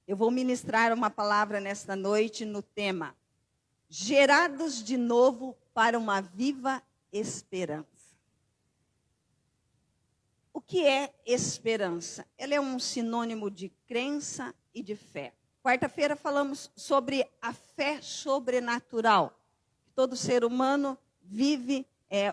Eu vou ministrar uma palavra nesta noite no tema Gerados de novo para uma viva esperança. O que é esperança? Ela é um sinônimo de crença e de fé. Quarta-feira falamos sobre a fé sobrenatural. Todo ser humano vive,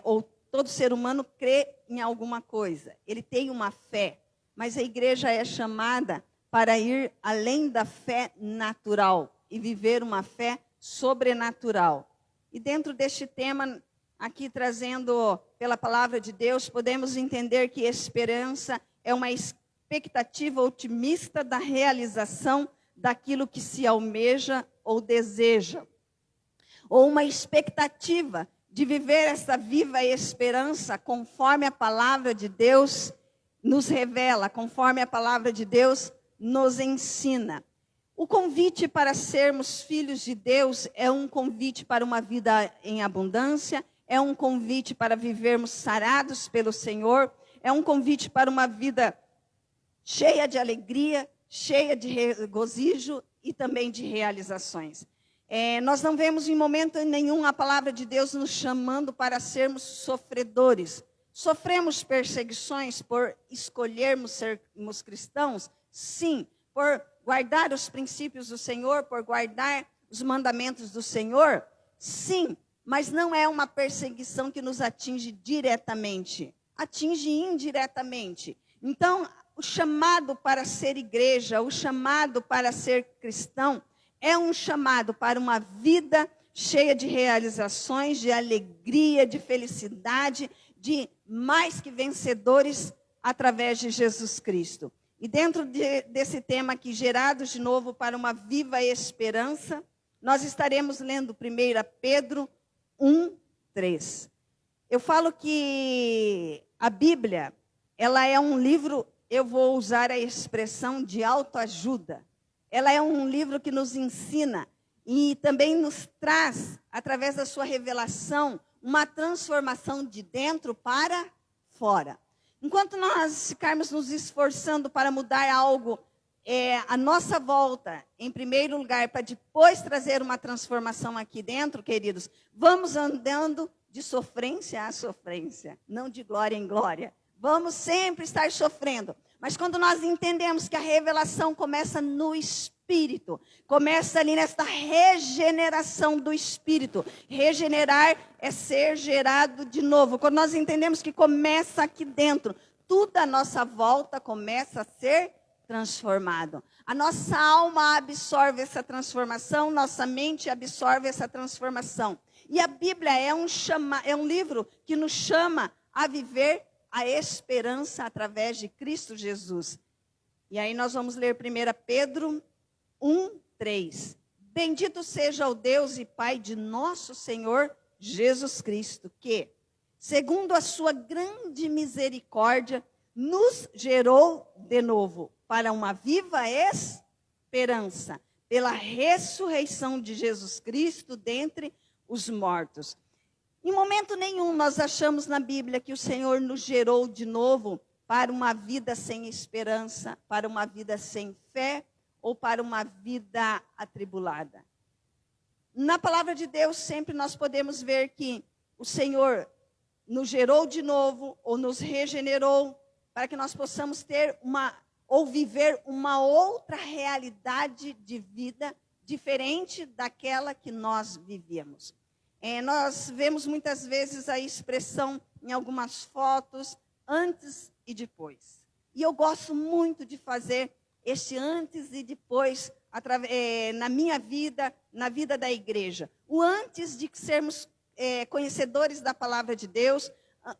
ou todo ser humano crê em alguma coisa. Ele tem uma fé, mas a igreja é chamada para ir além da fé natural e viver uma fé sobrenatural. E dentro deste tema, aqui trazendo pela palavra de Deus, podemos entender que esperança é uma expectativa otimista da realização daquilo que se almeja ou deseja. Ou uma expectativa de viver essa viva esperança conforme a palavra de Deus nos revela, conforme a palavra de Deus nos ensina. O convite para sermos filhos de Deus é um convite para uma vida em abundância, é um convite para vivermos sarados pelo Senhor, é um convite para uma vida cheia de alegria, cheia de regozijo e também de realizações. Nós não vemos em momento nenhum a palavra de Deus nos chamando para sermos sofredores. Sofremos perseguições por escolhermos sermos cristãos? Sim. Por guardar os princípios do Senhor, por guardar os mandamentos do Senhor? Sim. Mas não é uma perseguição que nos atinge diretamente. Atinge indiretamente. Então, o chamado para ser igreja, o chamado para ser cristão, é um chamado para uma vida cheia de realizações, de alegria, de felicidade, de mais que vencedores através de Jesus Cristo. E dentro desse tema aqui, gerados de novo para uma viva esperança, nós estaremos lendo 1 Pedro 1:3. Eu falo que a Bíblia, ela é um livro, eu vou usar a expressão de autoajuda. Ela é um livro que nos ensina e também nos traz, através da sua revelação, uma transformação de dentro para fora. Enquanto nós ficarmos nos esforçando para mudar algo à nossa volta, em primeiro lugar, para depois trazer uma transformação aqui dentro, queridos, vamos andando de sofrência a sofrência, não de glória em glória. Vamos sempre estar sofrendo. Mas quando nós entendemos que a revelação começa no Espírito, começa ali nesta regeneração do Espírito. Regenerar é ser gerado de novo. Quando nós entendemos que começa aqui dentro, tudo à nossa volta começa a ser transformado. A nossa alma absorve essa transformação, nossa mente absorve essa transformação. E a Bíblia é um livro que nos chama a viver a esperança através de Cristo Jesus. E aí nós vamos ler 1 Pedro 1:3. Bendito seja o Deus e Pai de nosso Senhor Jesus Cristo, que, segundo a sua grande misericórdia, nos gerou de novo para uma viva esperança, pela ressurreição de Jesus Cristo dentre os mortos. Em momento nenhum nós achamos na Bíblia que o Senhor nos gerou de novo para uma vida sem esperança, para uma vida sem fé ou para uma vida atribulada. Na palavra de Deus sempre nós podemos ver que o Senhor nos gerou de novo ou nos regenerou para que nós possamos ter ou viver uma outra realidade de vida diferente daquela que nós vivíamos. Nós vemos muitas vezes a expressão em algumas fotos, antes e depois. E eu gosto muito de fazer este antes e depois na minha vida, na vida da igreja. O antes de sermos conhecedores da palavra de Deus,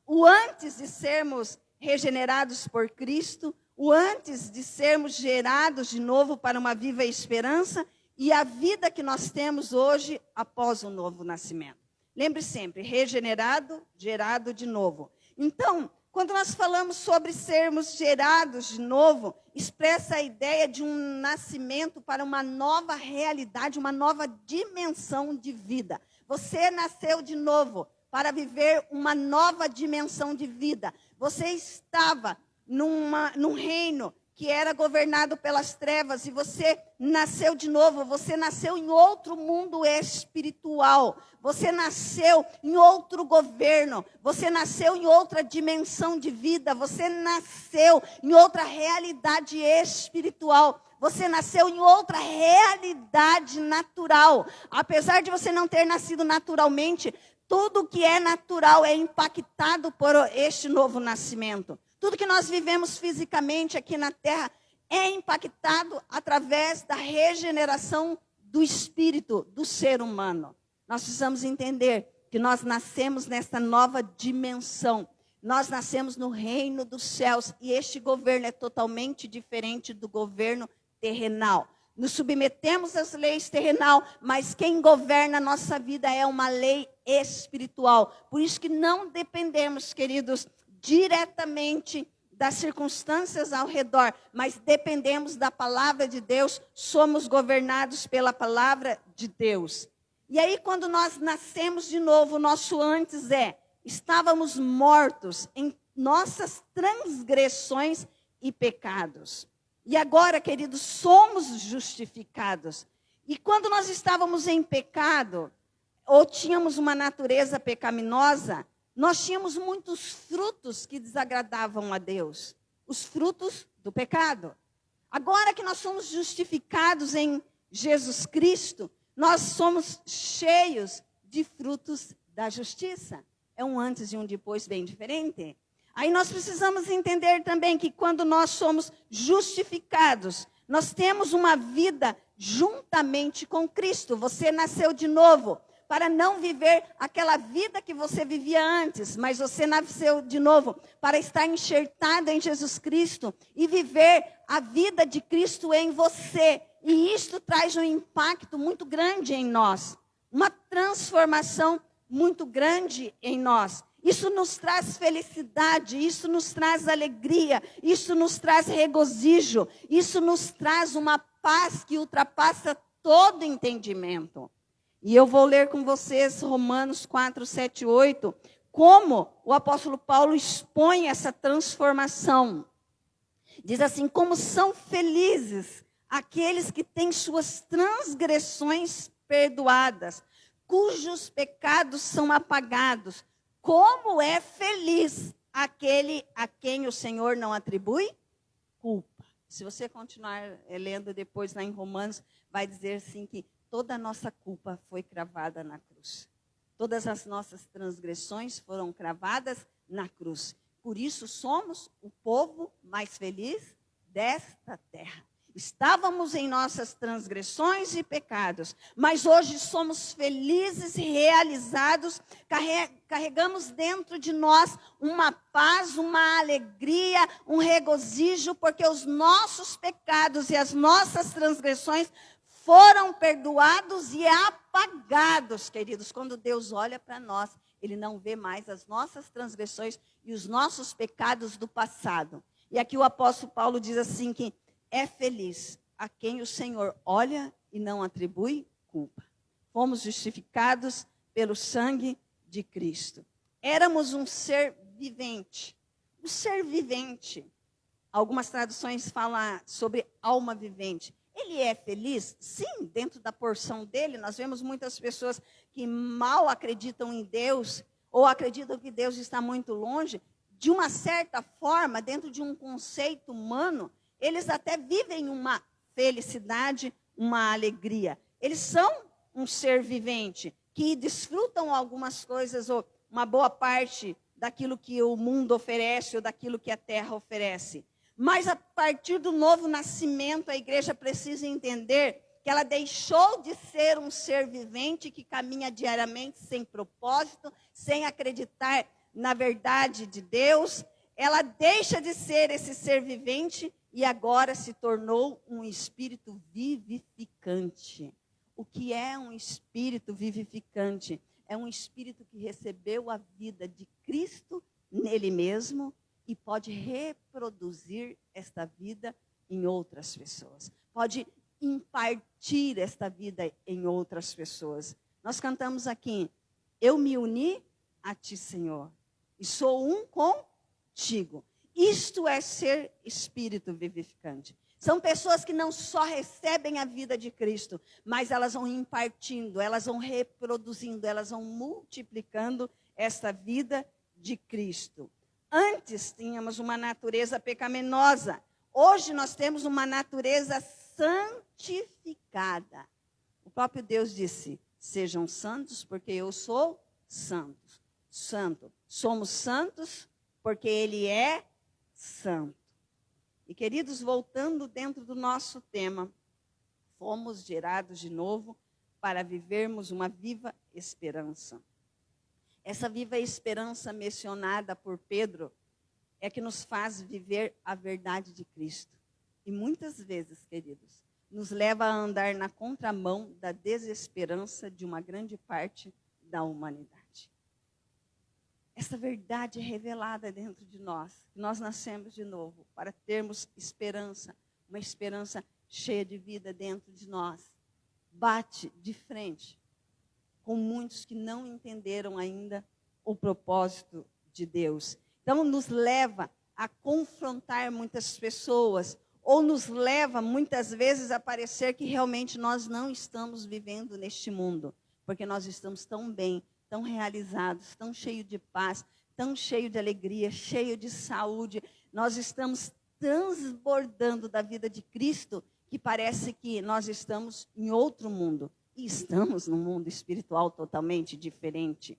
o antes de sermos regenerados por Cristo, o antes de sermos gerados de novo para uma viva esperança, e a vida que nós temos hoje após o novo nascimento. Lembre sempre, regenerado, gerado de novo. Então, quando nós falamos sobre sermos gerados de novo, expressa a ideia de um nascimento para uma nova realidade, uma nova dimensão de vida. Você nasceu de novo para viver uma nova dimensão de vida. Você estava num reino que era governado pelas trevas, e você nasceu de novo, você nasceu em outro mundo espiritual, você nasceu em outro governo, você nasceu em outra dimensão de vida, você nasceu em outra realidade espiritual, você nasceu em outra realidade natural. Apesar de você não ter nascido naturalmente, tudo que é natural é impactado por este novo nascimento. Tudo que nós vivemos fisicamente aqui na terra é impactado através da regeneração do espírito do ser humano. Nós precisamos entender que nós nascemos nessa nova dimensão. Nós nascemos no reino dos céus e este governo é totalmente diferente do governo terrenal. Nos submetemos às leis terrenal, mas quem governa a nossa vida é uma lei espiritual. Por isso que não dependemos, queridos, diretamente das circunstâncias ao redor, mas dependemos da palavra de Deus, somos governados pela palavra de Deus. E aí, quando nós nascemos de novo, o nosso antes estávamos mortos em nossas transgressões e pecados. E agora, queridos, somos justificados. E quando nós estávamos em pecado, ou tínhamos uma natureza pecaminosa, nós tínhamos muitos frutos que desagradavam a Deus. Os frutos do pecado. Agora que nós somos justificados em Jesus Cristo, nós somos cheios de frutos da justiça. É um antes e um depois bem diferente. Aí nós precisamos entender também que quando nós somos justificados, nós temos uma vida juntamente com Cristo. Você nasceu de novo para não viver aquela vida que você vivia antes, mas você nasceu de novo para estar enxertado em Jesus Cristo e viver a vida de Cristo em você. E isto traz um impacto muito grande em nós, uma transformação muito grande em nós. Isso nos traz felicidade, isso nos traz alegria, isso nos traz regozijo, isso nos traz uma paz que ultrapassa todo entendimento. E eu vou ler com vocês Romanos 4, 7, 8, como o apóstolo Paulo expõe essa transformação. Diz assim: como são felizes aqueles que têm suas transgressões perdoadas, cujos pecados são apagados. Como é feliz aquele a quem o Senhor não atribui culpa. Se você continuar lendo depois lá em Romanos, vai dizer assim que toda a nossa culpa foi cravada na cruz. Todas as nossas transgressões foram cravadas na cruz. Por isso somos o povo mais feliz desta terra. Estávamos em nossas transgressões e pecados, mas hoje somos felizes e realizados, carregamos dentro de nós uma paz, uma alegria, um regozijo, porque os nossos pecados e as nossas transgressões foram perdoados e apagados, queridos. Quando Deus olha para nós, Ele não vê mais as nossas transgressões e os nossos pecados do passado. E aqui o apóstolo Paulo diz assim que é feliz a quem o Senhor olha e não atribui culpa. Fomos justificados pelo sangue de Cristo. Éramos um ser vivente. Um ser vivente. Algumas traduções falam sobre alma vivente. Ele é feliz? Sim, dentro da porção dele. Nós vemos muitas pessoas que mal acreditam em Deus, ou acreditam que Deus está muito longe. De uma certa forma, dentro de um conceito humano, eles até vivem uma felicidade, uma alegria. Eles são um ser vivente, que desfrutam algumas coisas, ou uma boa parte daquilo que o mundo oferece, ou daquilo que a terra oferece. Mas a partir do novo nascimento, a igreja precisa entender que ela deixou de ser um ser vivente que caminha diariamente sem propósito, sem acreditar na verdade de Deus. Ela deixa de ser esse ser vivente e agora se tornou um espírito vivificante. O que é um espírito vivificante? É um espírito que recebeu a vida de Cristo nele mesmo e pode reproduzir esta vida em outras pessoas. Pode impartir esta vida em outras pessoas. Nós cantamos aqui: eu me uni a ti, Senhor, e sou um contigo. Isto é ser espírito vivificante. São pessoas que não só recebem a vida de Cristo, mas elas vão impartindo, elas vão reproduzindo, elas vão multiplicando essa vida de Cristo. Antes tínhamos uma natureza pecaminosa. Hoje nós temos uma natureza santificada. O próprio Deus disse: sejam santos, porque eu sou santo. Somos santos, porque Ele é santo. E, queridos, voltando dentro do nosso tema, fomos gerados de novo para vivermos uma viva esperança. Essa viva esperança mencionada por Pedro é que nos faz viver a verdade de Cristo. E muitas vezes, queridos, nos leva a andar na contramão da desesperança de uma grande parte da humanidade. Essa verdade é revelada dentro de nós. Nós nascemos de novo para termos esperança, uma esperança cheia de vida dentro de nós. Bate de frente com muitos que não entenderam ainda o propósito de Deus. Então, nos leva a confrontar muitas pessoas, ou nos leva muitas vezes a parecer que realmente nós não estamos vivendo neste mundo, porque nós estamos tão bem, tão realizados, tão cheios de paz, tão cheios de alegria, cheios de saúde. Nós estamos transbordando da vida de Cristo, que parece que nós estamos em outro mundo. E estamos num mundo espiritual totalmente diferente.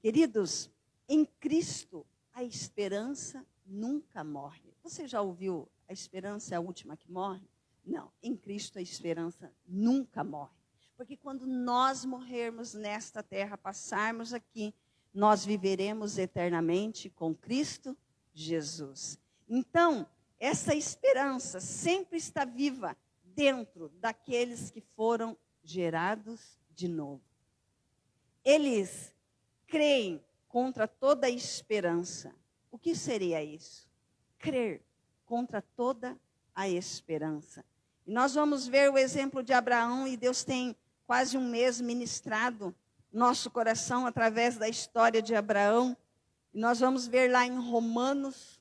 Queridos, em Cristo, a esperança nunca morre. Você já ouviu a esperança é a última que morre? Não, em Cristo a esperança nunca morre. Porque quando nós morrermos nesta terra, passarmos aqui, nós viveremos eternamente com Cristo Jesus. Então, essa esperança sempre está viva dentro daqueles que foram gerados de novo. Eles creem contra toda esperança. O que seria isso? Crer contra toda a esperança. E nós vamos ver o exemplo de Abraão, e Deus tem quase um mês ministrado nosso coração através da história de Abraão. E nós vamos ver lá em Romanos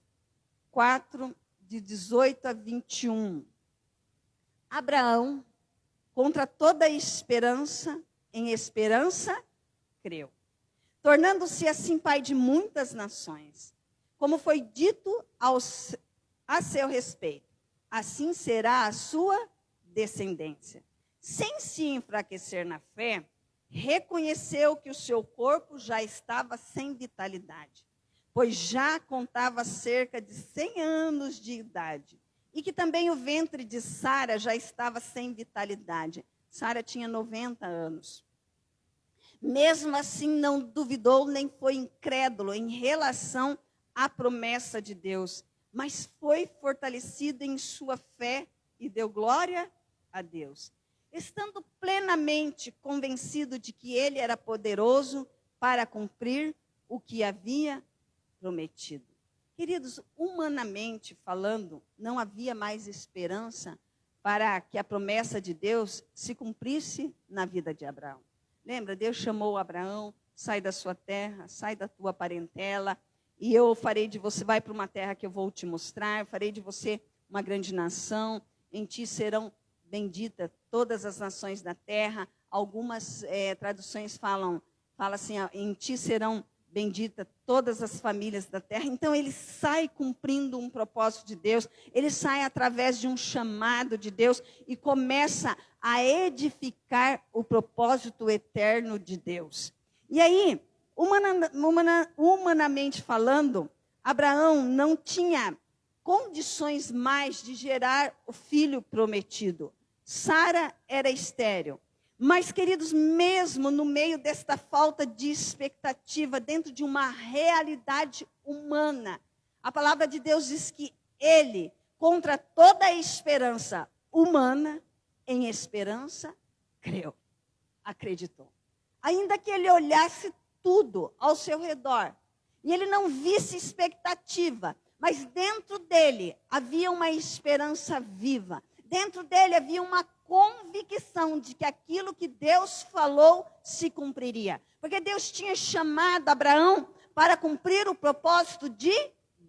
4, de 18 a 21. Abraão, contra toda a esperança, em esperança, creu, tornando-se assim pai de muitas nações, como foi dito a seu respeito. Assim será a sua descendência. Sem se enfraquecer na fé, reconheceu que o seu corpo já estava sem vitalidade, pois já contava cerca de 100 anos de idade, e que também o ventre de Sara já estava sem vitalidade. Sara tinha 90 anos. Mesmo assim, não duvidou nem foi incrédulo em relação à promessa de Deus, mas foi fortalecido em sua fé e deu glória a Deus, estando plenamente convencido de que ele era poderoso para cumprir o que havia prometido. Queridos, humanamente falando, não havia mais esperança para que a promessa de Deus se cumprisse na vida de Abraão. Lembra, Deus chamou Abraão: sai da sua terra, sai da tua parentela, e eu farei de você, vai para uma terra que eu vou te mostrar, farei de você uma grande nação, em ti serão benditas todas as nações da terra. Algumas traduções falam assim, em ti serão benditas todas as famílias da terra. Então ele sai cumprindo um propósito de Deus, ele sai através de um chamado de Deus e começa a edificar o propósito eterno de Deus. E aí, humanamente falando, Abraão não tinha condições mais de gerar o filho prometido. Sara era estéril. Mas, queridos, mesmo no meio desta falta de expectativa, dentro de uma realidade humana, a palavra de Deus diz que ele, contra toda a esperança humana, em esperança, creu, acreditou. Ainda que ele olhasse tudo ao seu redor, e ele não visse expectativa, mas dentro dele havia uma esperança viva. Dentro dele havia uma convicção de que aquilo que Deus falou se cumpriria. Porque Deus tinha chamado Abraão para cumprir o propósito de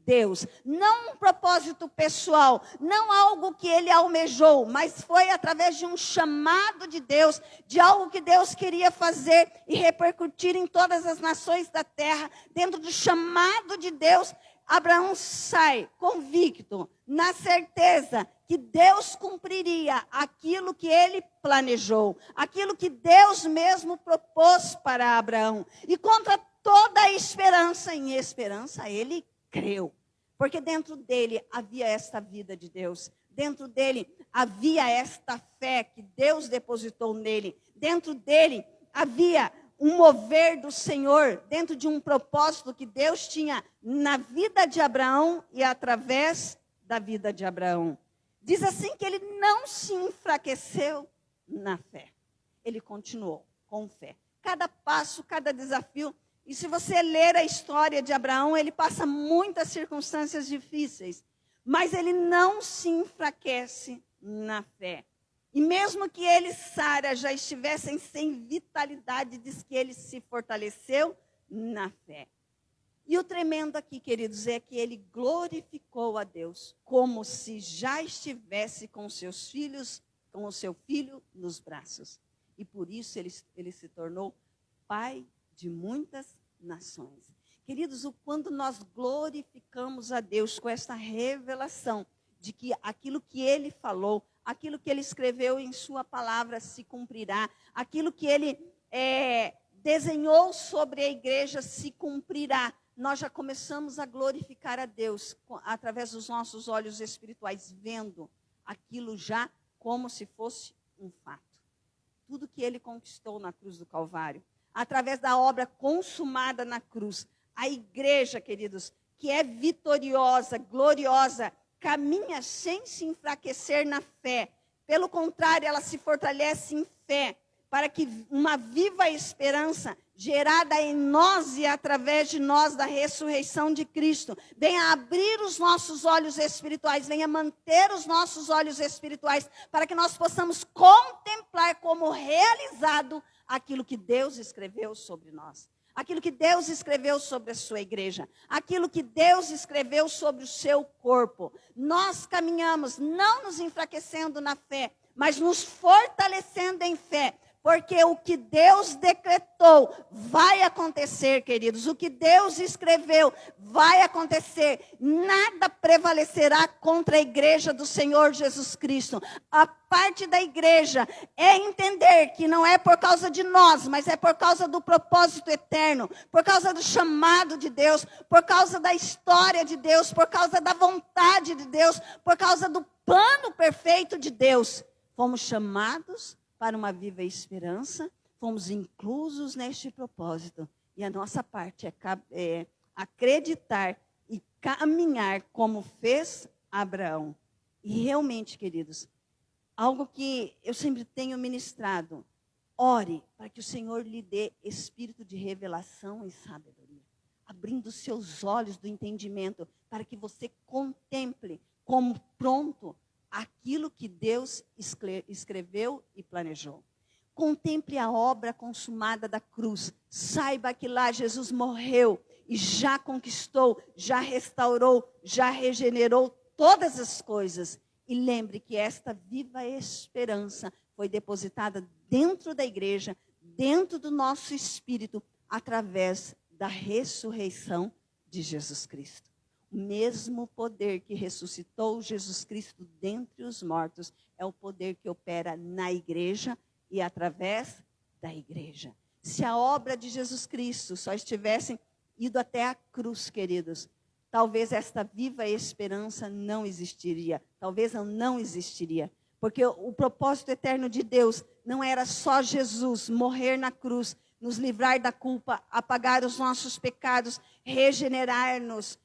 Deus. Não um propósito pessoal, não algo que ele almejou, mas foi através de um chamado de Deus, de algo que Deus queria fazer e repercutir em todas as nações da terra. Dentro do chamado de Deus, Abraão sai convicto, na certeza que Deus cumpriria aquilo que ele planejou, aquilo que Deus mesmo propôs para Abraão. E contra toda a esperança, em esperança ele creu. Porque dentro dele havia esta vida de Deus. Dentro dele havia esta fé que Deus depositou nele. Dentro dele havia um mover do Senhor. Dentro de um propósito que Deus tinha na vida de Abraão e através da vida de Abraão. Diz assim que ele não se enfraqueceu na fé. Ele continuou com fé. Cada passo, cada desafio. E se você ler a história de Abraão, ele passa muitas circunstâncias difíceis. Mas ele não se enfraquece na fé. E mesmo que ele e Sara já estivessem sem vitalidade, diz que ele se fortaleceu na fé. E o tremendo aqui, queridos, é que ele glorificou a Deus, como se já estivesse com seus filhos, com o seu filho nos braços. E por isso ele se tornou pai de muitas nações. Queridos, quando nós glorificamos a Deus com esta revelação de que aquilo que ele falou, aquilo que ele escreveu em sua palavra se cumprirá, aquilo que ele desenhou sobre a igreja se cumprirá, nós já começamos a glorificar a Deus através dos nossos olhos espirituais, vendo aquilo já como se fosse um fato. Tudo que ele conquistou na cruz do Calvário, através da obra consumada na cruz, a igreja, queridos, que é vitoriosa, gloriosa, caminha sem se enfraquecer na fé. Pelo contrário, ela se fortalece em fé, para que uma viva esperança gerada em nós e através de nós da ressurreição de Cristo venha abrir os nossos olhos espirituais, venha manter os nossos olhos espirituais, para que nós possamos contemplar como realizado aquilo que Deus escreveu sobre nós. Aquilo que Deus escreveu sobre a sua igreja. Aquilo que Deus escreveu sobre o seu corpo. Nós caminhamos não nos enfraquecendo na fé, mas nos fortalecendo em fé. Porque o que Deus decretou vai acontecer, queridos. O que Deus escreveu vai acontecer. Nada prevalecerá contra a igreja do Senhor Jesus Cristo. A parte da igreja é entender que não é por causa de nós, mas é por causa do propósito eterno, por causa do chamado de Deus, por causa da história de Deus, por causa da vontade de Deus, por causa do plano perfeito de Deus. Fomos chamados para uma viva esperança, fomos inclusos neste propósito. E a nossa parte é acreditar e caminhar como fez Abraão. E realmente, queridos, algo que eu sempre tenho ministrado, ore para que o Senhor lhe dê espírito de revelação e sabedoria, abrindo seus olhos do entendimento, para que você contemple como pronto aquilo que Deus escreveu e planejou. Contemple a obra consumada da cruz. Saiba que lá Jesus morreu e já conquistou, já restaurou, já regenerou todas as coisas. E lembre que esta viva esperança foi depositada dentro da igreja, dentro do nosso espírito, através da ressurreição de Jesus Cristo. O mesmo poder que ressuscitou Jesus Cristo dentre os mortos é o poder que opera na igreja e através da igreja. Se a obra de Jesus Cristo só estivesse ido até a cruz, queridos, talvez esta viva esperança não existiria. Talvez não existiria. Porque o propósito eterno de Deus não era só Jesus morrer na cruz, nos livrar da culpa, apagar os nossos pecados, regenerar-nos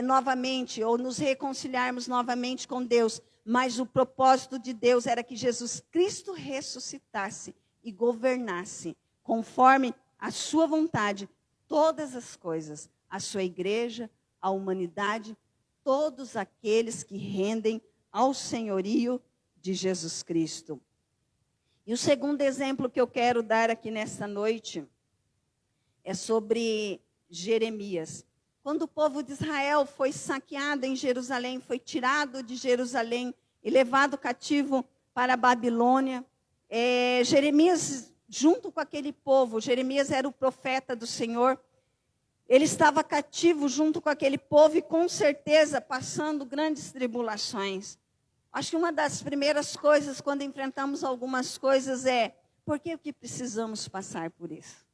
novamente, ou nos reconciliarmos novamente com Deus. Mas o propósito de Deus era que Jesus Cristo ressuscitasse e governasse, conforme a sua vontade, todas as coisas, a sua igreja, a humanidade, todos aqueles que rendem ao senhorio de Jesus Cristo. E o segundo exemplo que eu quero dar aqui nesta noite é sobre Jeremias. quando o povo de Israel foi saqueado em Jerusalém, foi tirado de Jerusalém e levado cativo para a Babilônia, Jeremias, junto com aquele povo, Jeremias era o profeta do Senhor, ele estava cativo junto com aquele povo e com certeza passando grandes tribulações. Acho que uma das primeiras coisas quando enfrentamos algumas coisas é, por que precisamos passar por isso?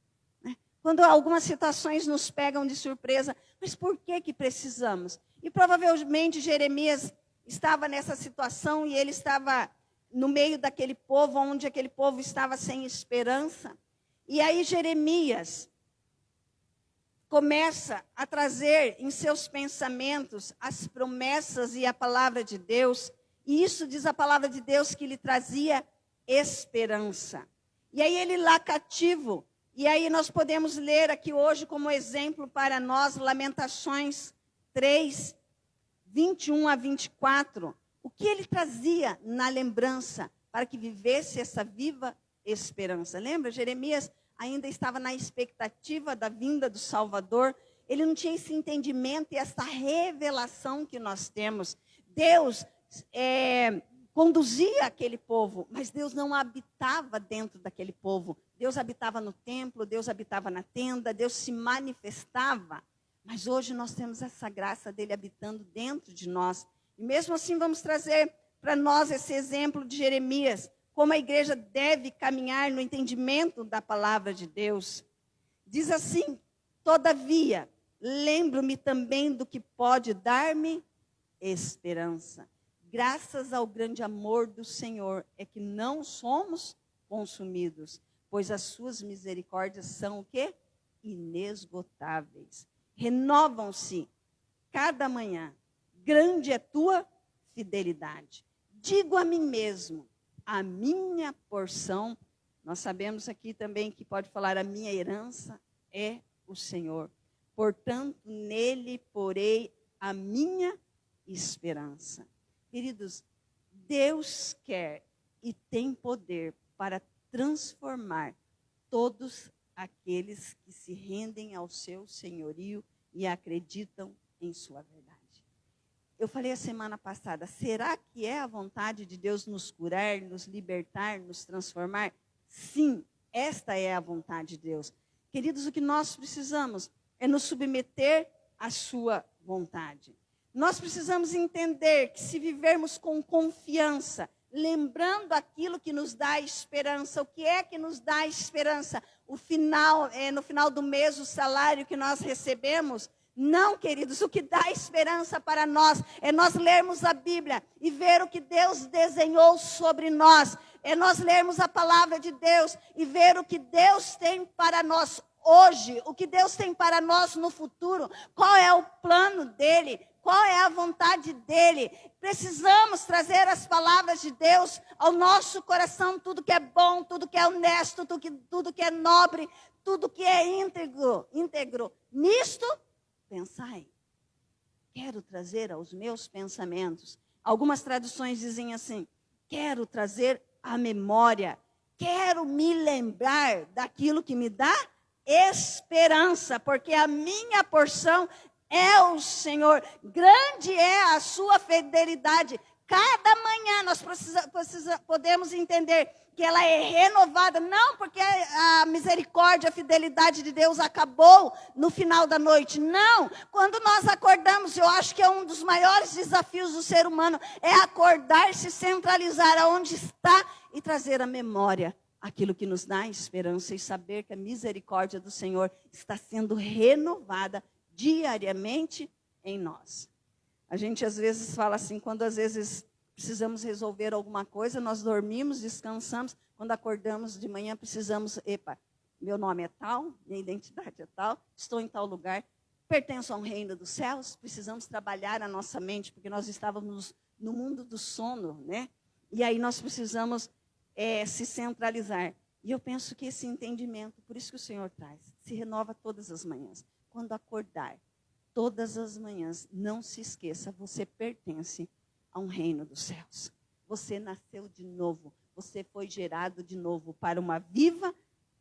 Quando algumas situações nos pegam de surpresa, mas por que precisamos? E provavelmente Jeremias estava nessa situação e ele estava no meio daquele povo, onde aquele povo estava sem esperança. E aí Jeremias começa a trazer em seus pensamentos as promessas e a palavra de Deus. E isso diz a palavra de Deus que lhe trazia esperança. E aí ele lá cativo. E aí nós podemos ler aqui hoje como exemplo para nós, Lamentações 3, 21 a 24. O que ele trazia na lembrança para que vivesse essa viva esperança. Lembra? Jeremias ainda estava na expectativa da vinda do Salvador. Ele não tinha esse entendimento e essa revelação que nós temos. Deus conduzia aquele povo, mas Deus não habitava dentro daquele povo. Deus habitava no templo, Deus habitava na tenda, Deus se manifestava. Mas hoje nós temos essa graça dele habitando dentro de nós. E mesmo assim vamos trazer para nós esse exemplo de Jeremias, como a igreja deve caminhar no entendimento da palavra de Deus. Diz assim: todavia, lembro-me também do que pode dar-me esperança. Graças ao grande amor do Senhor é que não somos consumidos, pois as suas misericórdias são o quê? Inesgotáveis. Renovam-se cada manhã. Grande é tua fidelidade. Digo a mim mesmo, a minha porção, nós sabemos aqui também que pode falar a minha herança é o Senhor. Portanto, nele porei a minha esperança. Queridos, Deus quer e tem poder para transformar todos aqueles que se rendem ao seu senhorio e acreditam em sua verdade. Eu falei a semana passada, será que é a vontade de Deus nos curar, nos libertar, nos transformar? Sim, esta é a vontade de Deus. Queridos, o que nós precisamos é nos submeter à sua vontade. Nós precisamos entender que se vivermos com confiança, lembrando aquilo que nos dá esperança, o que é que nos dá esperança? No final do mês, o salário que nós recebemos. Não, queridos, o que dá esperança para nós é nós lermos a Bíblia e ver o que Deus desenhou sobre nós. É nós lermos a palavra de Deus e ver o que Deus tem para nós hoje, o que Deus tem para nós no futuro, qual é o plano dele, qual é a vontade dele. Precisamos trazer as palavras de Deus ao nosso coração, tudo que é bom, tudo que é honesto, tudo que é nobre, tudo que é íntegro. Nisto, pensai. Quero trazer aos meus pensamentos. Algumas traduções dizem assim: quero trazer à memória, quero me lembrar daquilo que me dá esperança, porque a minha porção é o Senhor. Grande é a sua fidelidade. Cada manhã nós podemos entender que ela é renovada, não porque a misericórdia, a fidelidade de Deus acabou no final da noite, não. Quando nós acordamos, eu acho que é um dos maiores desafios do ser humano, é acordar, se centralizar aonde está e trazer à memória aquilo que nos dá esperança e saber que a misericórdia do Senhor está sendo renovada diariamente em nós. A gente às vezes fala assim, quando às vezes precisamos resolver alguma coisa, nós dormimos, descansamos, quando acordamos de manhã precisamos, meu nome é tal, minha identidade é tal, estou em tal lugar, pertenço a um reino dos céus, precisamos trabalhar a nossa mente, porque nós estávamos no mundo do sono, né? E aí nós precisamos se centralizar. E eu penso que esse entendimento, por isso que o Senhor traz, se renova todas as manhãs. Quando acordar, todas as manhãs, não se esqueça, você pertence a um reino dos céus. Você nasceu de novo, você foi gerado de novo para uma viva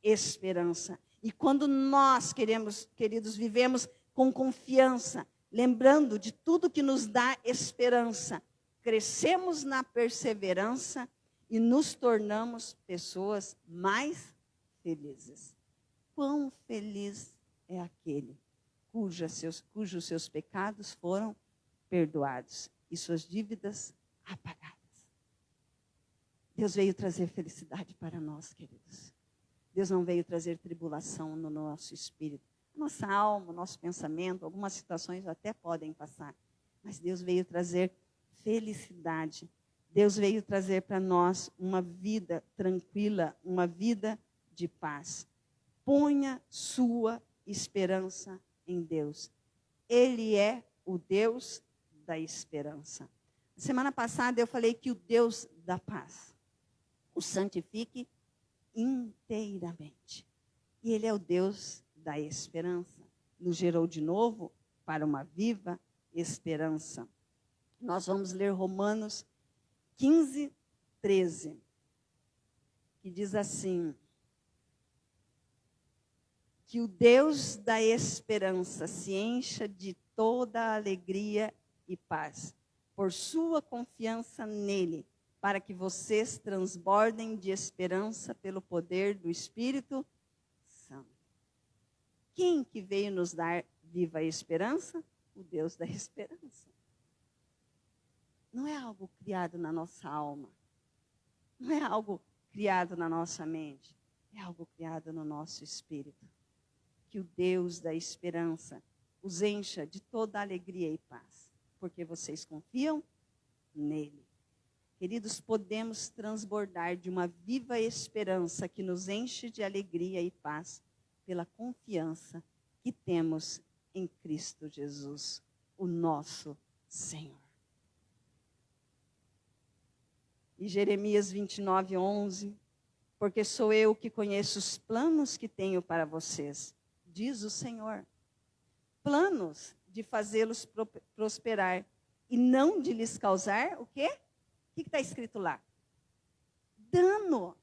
esperança. E quando nós queridos, vivemos com confiança, lembrando de tudo que nos dá esperança. Crescemos na perseverança e nos tornamos pessoas mais felizes. Quão feliz é aquele cujos seus pecados foram perdoados e suas dívidas apagadas. Deus veio trazer felicidade para nós, queridos. Deus não veio trazer tribulação no nosso espírito. Nossa alma, nosso pensamento, algumas situações até podem passar. Mas Deus veio trazer felicidade. Deus veio trazer para nós uma vida tranquila, uma vida de paz. Ponha sua esperança em Deus. Ele é o Deus da esperança. Semana passada eu falei que o Deus da paz o santifique inteiramente. E Ele é o Deus da esperança. Nos gerou de novo para uma viva esperança. Nós vamos ler Romanos 15, 13, que diz assim: que o Deus da esperança se encha de toda alegria e paz, por sua confiança nele, para que vocês transbordem de esperança pelo poder do Espírito Santo. Quem que veio nos dar viva esperança? O Deus da esperança. Não é algo criado na nossa alma. Não é algo criado na nossa mente. É algo criado no nosso espírito. Que o Deus da esperança os encha de toda alegria e paz, porque vocês confiam nele. Queridos, podemos transbordar de uma viva esperança que nos enche de alegria e paz pela confiança que temos em Cristo Jesus, o nosso Senhor. E Jeremias 29, 11, porque sou eu que conheço os planos que tenho para vocês, diz o Senhor. Planos de fazê-los prosperar e não de lhes causar o quê? O que está escrito lá? Dano.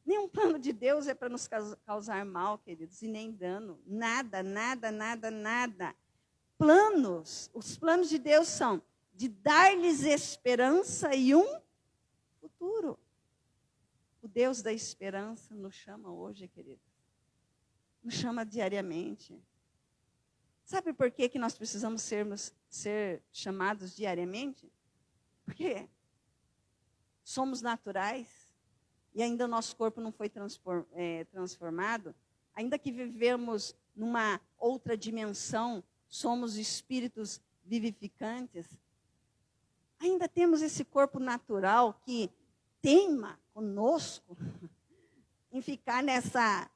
Nenhum plano de Deus é para nos causar mal, queridos, e nem dano. Nada, nada, nada, nada. Planos, os planos de Deus são de dar-lhes esperança e um futuro. O Deus da esperança nos chama hoje, queridos. Nos chama diariamente. Sabe por que nós precisamos ser chamados diariamente? Porque somos naturais e ainda o nosso corpo não foi transformado. Ainda que vivemos numa outra dimensão, somos espíritos vivificantes. Ainda temos esse corpo natural que teima conosco em ficar nessa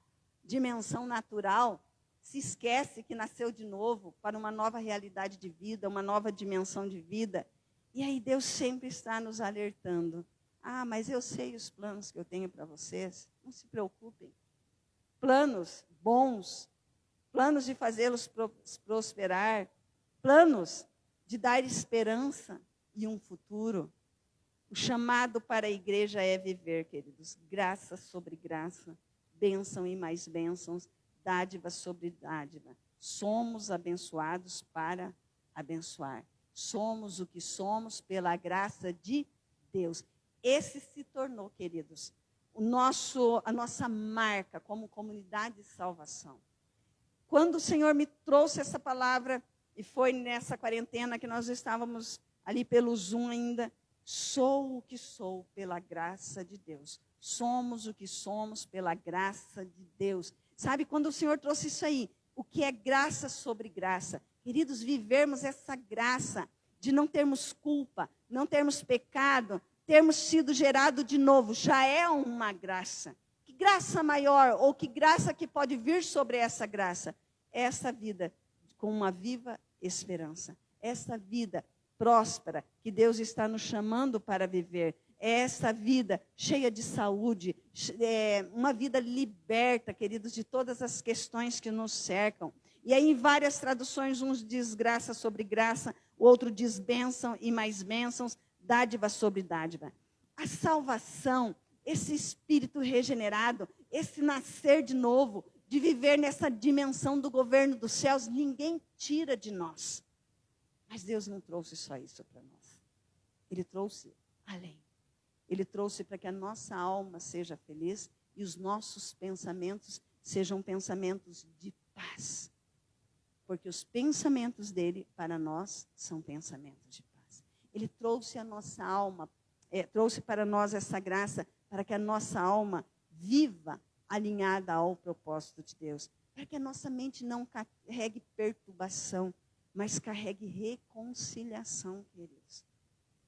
dimensão natural, se esquece que nasceu de novo para uma nova realidade de vida, uma nova dimensão de vida. E aí Deus sempre está nos alertando. Ah, mas eu sei os planos que eu tenho para vocês. Não se preocupem. Planos bons, planos de fazê-los prosperar, planos de dar esperança e um futuro. O chamado para a igreja é viver, queridos, graça sobre graça, bênção e mais bênçãos, dádiva sobre dádiva. Somos abençoados para abençoar. Somos o que somos pela graça de Deus. Esse se tornou, queridos, a nossa marca como comunidade de salvação. Quando o Senhor me trouxe essa palavra, e foi nessa quarentena que nós estávamos ali pelo Zoom ainda, sou o que sou pela graça de Deus. Somos o que somos pela graça de Deus. Sabe, quando o Senhor trouxe isso aí, o que é graça sobre graça? Queridos, vivermos essa graça de não termos culpa, não termos pecado, termos sido gerado de novo, já é uma graça. Que graça maior, ou que graça que pode vir sobre essa graça? Essa vida com uma viva esperança. Essa vida próspera que Deus está nos chamando para viver. Essa vida cheia de saúde, uma vida liberta, queridos, de todas as questões que nos cercam. E aí, em várias traduções, uns diz graça sobre graça, o outro diz bênção e mais bênçãos, dádiva sobre dádiva. A salvação, esse espírito regenerado, esse nascer de novo, de viver nessa dimensão do governo dos céus, ninguém tira de nós. Mas Deus não trouxe só isso para nós. Ele trouxe além. Ele trouxe para que a nossa alma seja feliz e os nossos pensamentos sejam pensamentos de paz. Porque os pensamentos dele para nós são pensamentos de paz. Ele trouxe a nossa alma, trouxe para nós essa graça para que a nossa alma viva alinhada ao propósito de Deus. Para que a nossa mente não carregue perturbação, mas carregue reconciliação, queridos.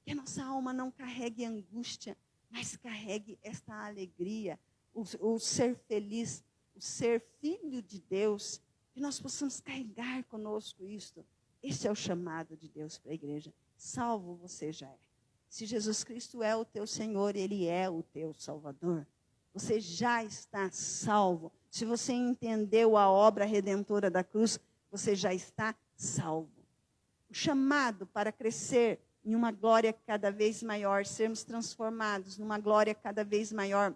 Que a nossa alma não carregue angústia, mas carregue esta alegria, o ser feliz, o ser filho de Deus, que nós possamos carregar conosco isto. Esse é o chamado de Deus para a igreja. Salvo você já é. Se Jesus Cristo é o teu Senhor, Ele é o teu Salvador. Você já está salvo. Se você entendeu a obra redentora da cruz, você já está salvo. O chamado para crescer em uma glória cada vez maior, sermos transformados numa glória cada vez maior,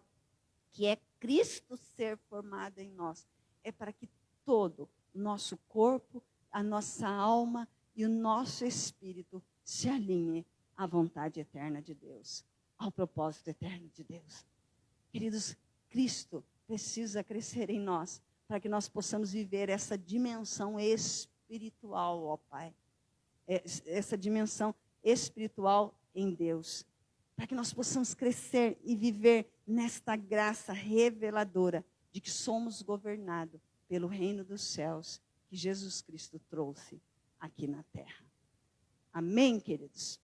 que é Cristo ser formado em nós, é para que todo o nosso corpo, a nossa alma e o nosso espírito se alinhem à vontade eterna de Deus, ao propósito eterno de Deus. Queridos, Cristo precisa crescer em nós, para que nós possamos viver essa dimensão espiritual, ó Pai. Essa dimensão espiritual em Deus. Para que nós possamos crescer e viver nesta graça reveladora de que somos governados pelo reino dos céus que Jesus Cristo trouxe aqui na terra. Amém, queridos?